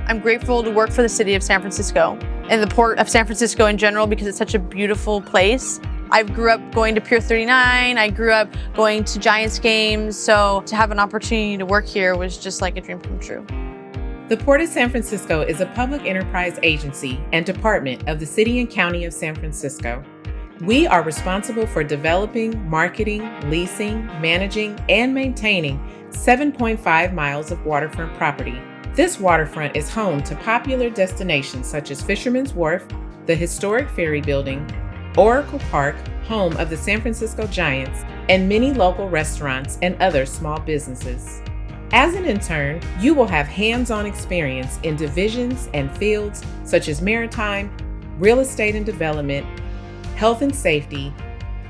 I'm grateful to work for the city of San Francisco and the port of San Francisco in general because it's such a beautiful place. I grew up going to Pier 39, I grew up going to Giants games, so to have an opportunity to work here was just like a dream come true. The Port of San Francisco is a public enterprise agency and department of the City and County of San Francisco. We are responsible for developing, marketing, leasing, managing, and maintaining 7.5 miles of waterfront property. This waterfront is home to popular destinations such as Fisherman's Wharf, the historic Ferry Building, Oracle Park, home of the San Francisco Giants, and many local restaurants and other small businesses. As an intern, you will have hands-on experience in divisions and fields such as maritime, real estate and development, health and safety,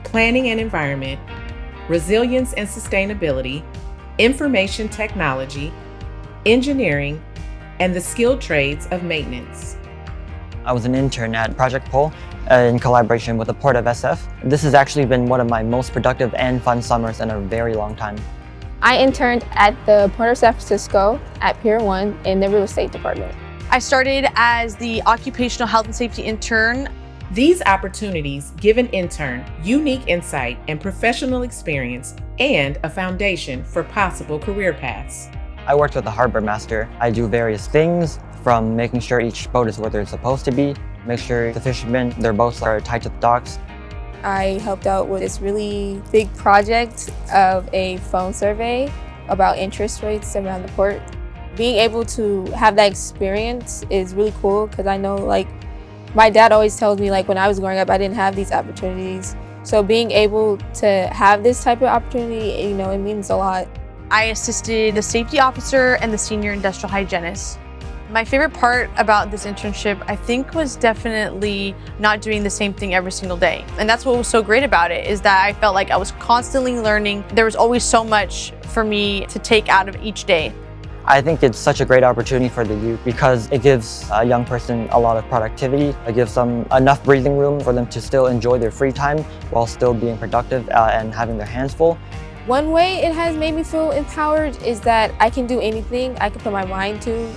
planning and environment, resilience and sustainability, information technology, engineering, and the skilled trades of maintenance. I was an intern at Project Pole in collaboration with the Port of SF. This has actually been one of my most productive and fun summers in a very long time. I interned at the Port of San Francisco at Pier 1 in the real estate department. I started as the occupational health and safety intern. These opportunities give an intern unique insight and professional experience and a foundation for possible career paths. I worked with the harbor master. I do various things from making sure each boat is where they're supposed to be, make sure the fishermen, their boats are tied to the docks. I helped out with this really big project of a phone survey about interest rates around the port. Being able to have that experience is really cool because I know my dad always tells me when I was growing up I didn't have these opportunities. So being able to have this type of opportunity, it means a lot. I assisted the safety officer and the senior industrial hygienist. My favorite part about this internship, I think, was definitely not doing the same thing every single day. And that's what was so great about it, is that I felt like I was constantly learning. There was always so much for me to take out of each day. I think it's such a great opportunity for the youth because it gives a young person a lot of productivity. It gives them enough breathing room for them to still enjoy their free time while still being productive and having their hands full. One way it has made me feel empowered is that I can do anything I can put my mind to,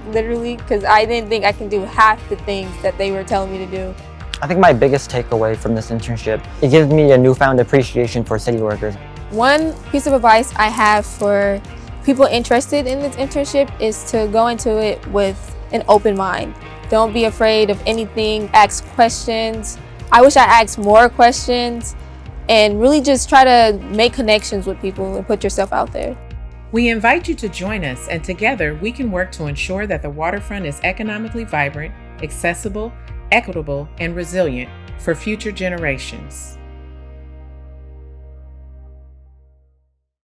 literally, because I didn't think I can do half the things that they were telling me to do. I think my biggest takeaway from this internship, it gives me a newfound appreciation for city workers. One piece of advice I have for people interested in this internship is to go into it with an open mind. Don't be afraid of anything, ask questions. I wish I asked more questions and really just try to make connections with people and put yourself out there. We invite you to join us, and together we can work to ensure that the waterfront is economically vibrant, accessible, equitable, and resilient for future generations.